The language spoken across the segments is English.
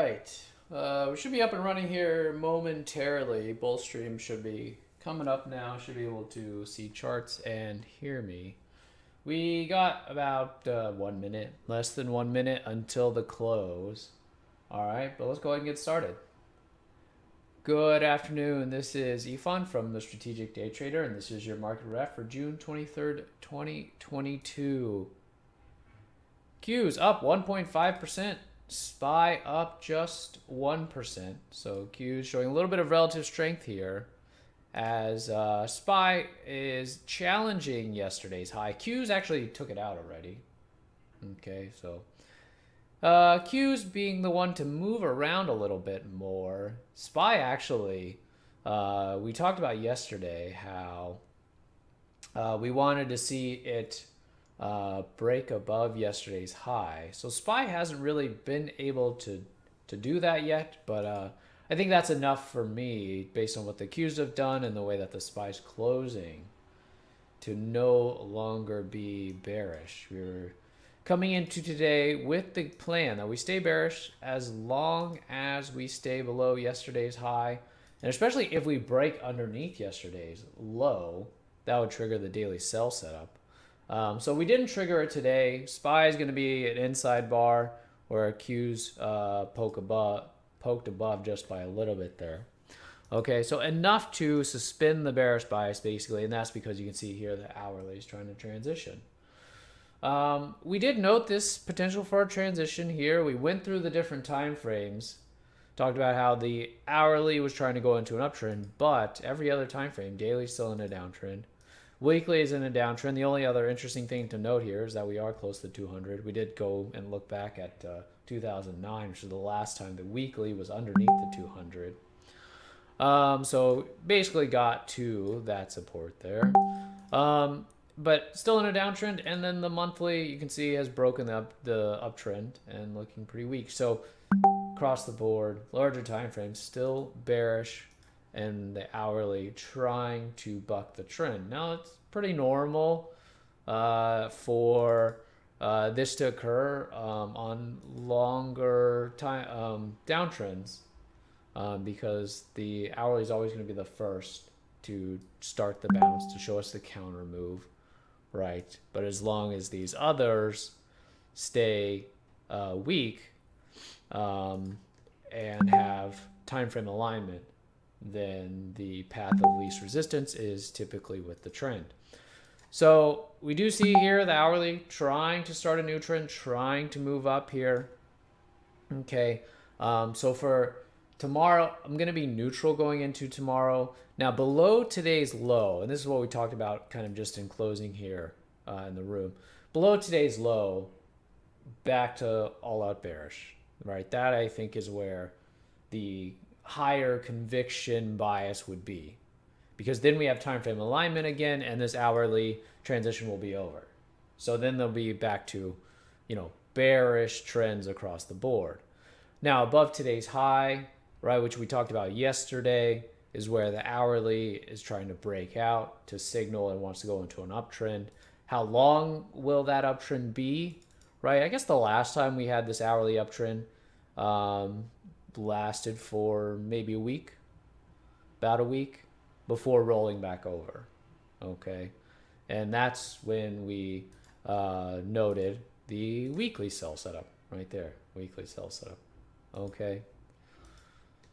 right. We should be up and running here momentarily. Bull stream should be coming up now. Should be able to see charts and hear me. We got about 1 minute, less than 1 minute until the close. All right, but let's go ahead and get started. Good afternoon. This is Ifan from the Strategic Day Trader, and this is your market ref for June 23rd, 2022. Q's up 1.5%. SPY up just 1%. So Q's showing a little bit of relative strength here as SPY is challenging yesterday's high. Q's actually took it out already. Okay, so Q's being the one to move around a little bit more. SPY actually, we talked about yesterday how we wanted to see it break above yesterday's high. So SPY hasn't really been able to do that yet, but I think that's enough for me based on what the Qs have done and the way that the SPY's closing to no longer be bearish. We're coming into today with the plan that we stay bearish as long as we stay below yesterday's high, and especially if we break underneath yesterday's low, that would trigger the daily sell setup. So we didn't trigger it today. SPY is going to be an inside bar where Q's poked above just by a little bit there. Okay, so enough to suspend the bearish bias basically, and that's because you can see here the hourly is trying to transition. We did note this potential for a transition here. We went through the different time frames, talked about how the hourly was trying to go into an uptrend, but every other time frame, daily is still in a downtrend. Weekly is in a downtrend. The only other interesting thing to note here is that we are close to 200. We did go and look back at 2009, which is the last time the weekly was underneath the 200. So basically got to that support there. But still in a downtrend, and then the monthly you can see has broken the uptrend and looking pretty weak. So across the board, larger time frames still bearish, and the hourly trying to buck the trend. Now it's pretty normal for this to occur on longer time downtrends because the hourly is always going to be the first to start the bounce to show us the counter move, right? But as long as these others stay weak and have time frame alignment, then the path of least resistance is typically with the trend. So we do see here the hourly trying to start a new trend, trying to move up here. Okay, so for tomorrow, I'm going to be neutral going into tomorrow. Now below today's low, and this is what we talked about kind of just in closing here in the room. Below today's low, back to all out bearish, right? That I think is where the higher conviction bias would be, because then we have time frame alignment again, and this hourly transition will be over. So then they'll be back to, bearish trends across the board. Now above today's high, right, which we talked about yesterday, is where the hourly is trying to break out to signal and wants to go into an uptrend. How long will that uptrend be, right? I guess the last time we had this hourly uptrend lasted for maybe a week, about a week, before rolling back over. Okay, and that's when we noted the weekly sell setup right there, weekly sell setup. Okay,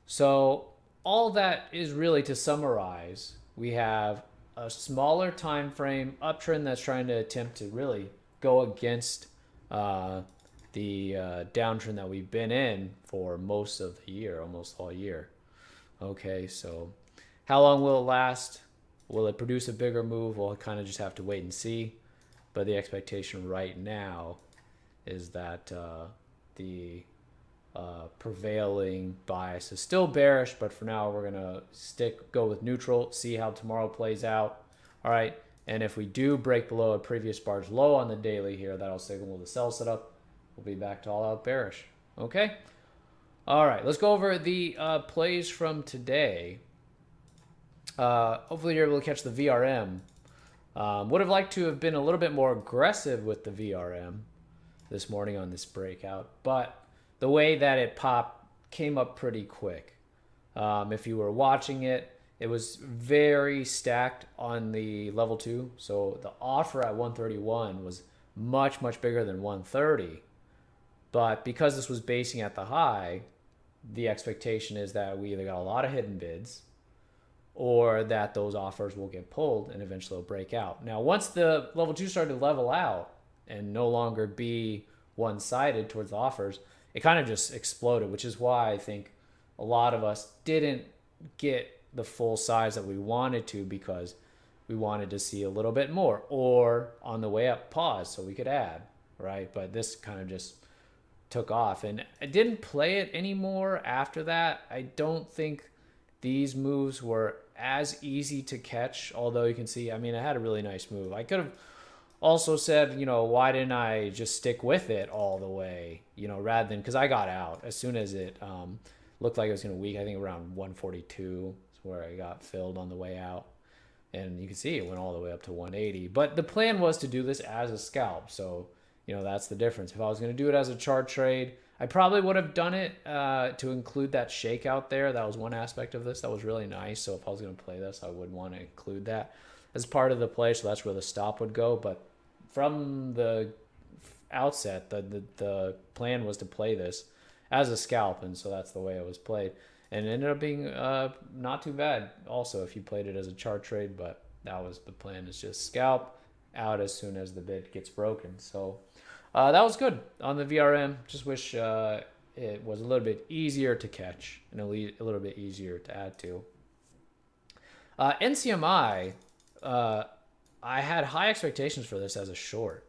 so all that is really, to summarize, we have a smaller time frame uptrend that's trying to attempt to really go against the downtrend that we've been in for most of the year, almost all year. Okay, so how long will it last? Will it produce a bigger move? We'll kind of just have to wait and see. But the expectation right now is that the prevailing bias is still bearish, but for now we're gonna go with neutral, see how tomorrow plays out. All right, and if we do break below a previous bar's low on the daily here, that'll signal the sell setup. We'll be back to all out bearish. Okay. All right, let's go over the plays from today. Hopefully you're able to catch the VRM. Would have liked to have been a little bit more aggressive with the VRM this morning on this breakout, but the way that it popped came up pretty quick. If you were watching it, it was very stacked on the level 2. So the offer at 131 was much, much bigger than 130. But because this was basing at the high, the expectation is that we either got a lot of hidden bids or that those offers will get pulled and eventually will break out. Now, once the level 2 started to level out and no longer be one-sided towards the offers, it kind of just exploded, which is why I think a lot of us didn't get the full size that we wanted to, because we wanted to see a little bit more, or on the way up pause so we could add, right? But this kind of just took off, and I didn't play it anymore after that. I don't think these moves were as easy to catch, although you can see, I mean, I had a really nice move. I could have also said, why didn't I just stick with it all the way, rather than, because I got out as soon as it looked like it was going to weak. I think around 142 is where I got filled on the way out. And you can see it went all the way up to 180. But the plan was to do this as a scalp. So, that's the difference. If I was going to do it as a chart trade, I probably would have done it to include that shakeout there. That was one aspect of this that was really nice. So if I was going to play this, I would want to include that as part of the play. So that's where the stop would go. But from the outset, the plan was to play this as a scalp. And so that's the way it was played. And it ended up being not too bad also if you played it as a chart trade. But that was the plan, is just scalp out as soon as the bid gets broken. So that was good on the VRM. Just wish it was a little bit easier to catch and a little bit easier to add to. NCMI, I had high expectations for this as a short.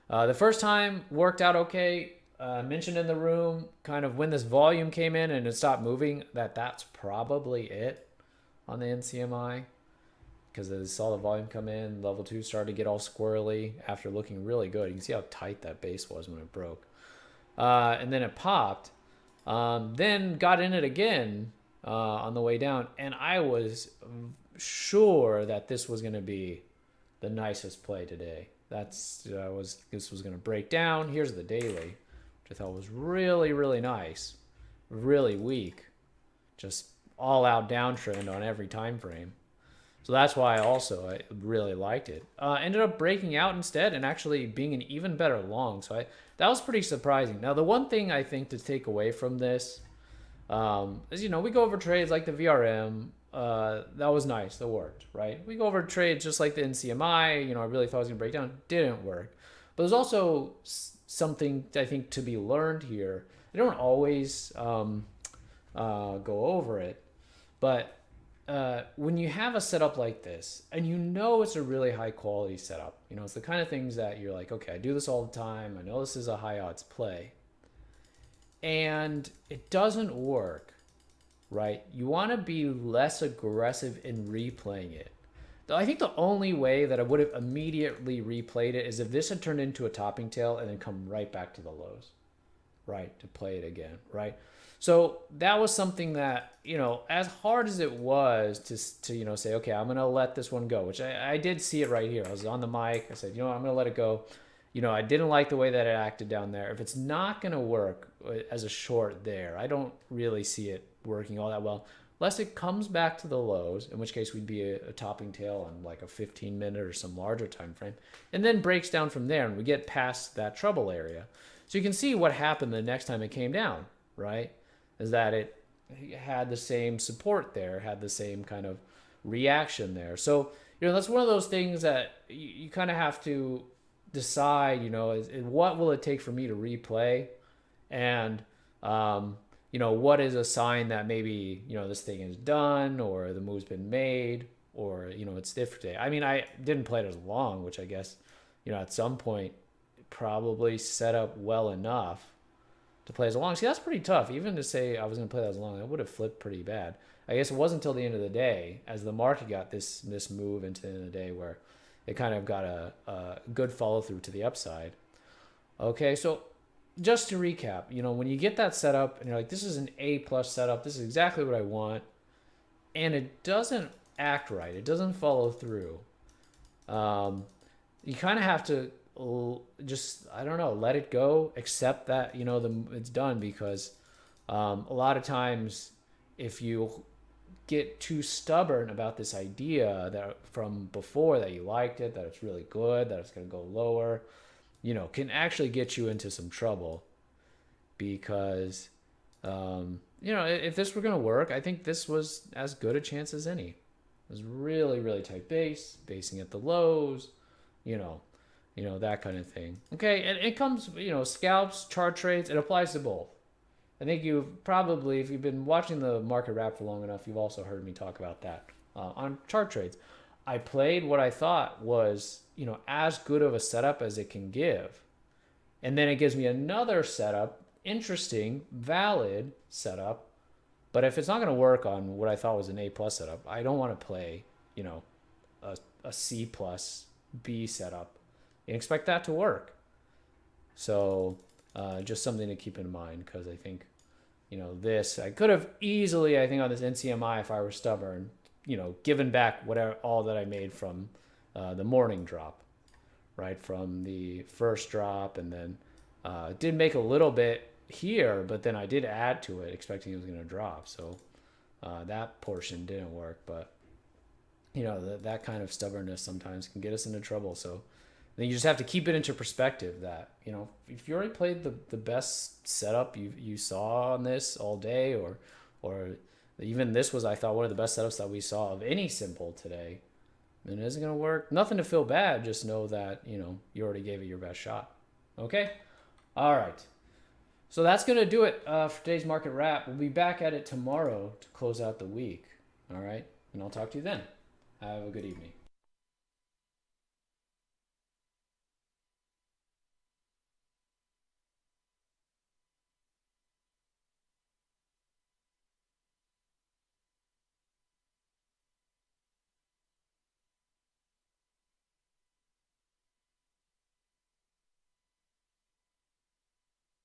The first time worked out okay. Mentioned in the room kind of when this volume came in and it stopped moving, that's probably it on the NCMI, because I saw the volume come in. Level 2 started to get all squirrely after looking really good. You can see how tight that base was when it broke. And then it popped. Then got in it again on the way down. And I was sure that this was going to be the nicest play today. This was going to break down. Here's the daily, which I thought was really, really nice. Really weak. Just all out downtrend on every time frame. So that's why I really liked it. Ended up breaking out instead and actually being an even better long. So that was pretty surprising. Now, the one thing I think to take away from this is, we go over trades like the VRM. That was nice. That worked, right? We go over trades just like the NCMI. I really thought it was going to break down. Didn't work. But there's also something I think to be learned here. I don't always go over it, but when you have a setup like this and it's a really high quality setup, it's the kind of things that you're like, okay, I do this all the time. I know this is a high odds play and it doesn't work, right? You want to be less aggressive in replaying it. I think the only way that I would have immediately replayed it is if this had turned into a topping tail and then come right back to the lows, right? To play it again, right? So that was something that, as hard as it was to say, okay, I'm going to let this one go, which I did see it right here. I was on the mic. I said, I'm going to let it go. I didn't like the way that it acted down there. If it's not going to work as a short there, I don't really see it working all that well, unless it comes back to the lows, in which case we'd be a topping tail on like a 15-minute or some larger time frame, and then breaks down from there and we get past that trouble area. So you can see what happened the next time it came down, right? Is that it had the same support there, had the same kind of reaction there. So, that's one of those things that you kind of have to decide, what will it take for me to replay? And, what is a sign that maybe, this thing is done or the move's been made or, it's different today. I mean, I didn't play it as long, which I guess, at some point probably set up well enough to play as long. See, that's pretty tough. Even to say I was going to play that as long, I would have flipped pretty bad. I guess it wasn't until the end of the day, as the market got this move into the end of the day, where it kind of got a good follow through to the upside. Okay, so just to recap, when you get that setup and you're like, this is an A+ setup, this is exactly what I want, and it doesn't act right, it doesn't follow through, you kind of have to just, I don't know, let it go, accept that, it's done, because A lot of times, if you get too stubborn about this idea that from before that you liked it, that it's really good, that it's going to go lower, can actually get you into some trouble because, if this were going to work, I think this was as good a chance as any. It was really, really tight base, basing at the lows, that kind of thing. Okay, and it comes, scalps, chart trades, it applies to both. I think you've probably, if you've been watching the market wrap for long enough, you've also heard me talk about that on chart trades. I played what I thought was, as good of a setup as it can give. And then it gives me another setup, interesting, valid setup. But if it's not going to work on what I thought was an A plus setup, I don't want to play, a C plus B setup and expect that to work. So just something to keep in mind, because I think, this, I could have easily, I think on this NCMI, if I were stubborn, given back all that I made from the morning drop, right? From the first drop, and then did make a little bit here, but then I did add to it expecting it was going to drop. So that portion didn't work, but that kind of stubbornness sometimes can get us into trouble. So then you just have to keep it into perspective that, if you already played the best setup you saw on this all day, or even this was, I thought, one of the best setups that we saw of any simple today, then it isn't going to work. Nothing to feel bad. Just know that, you already gave it your best shot. Okay? All right. So that's going to do it for today's market wrap. We'll be back at it tomorrow to close out the week. All right? And I'll talk to you then. Have a good evening.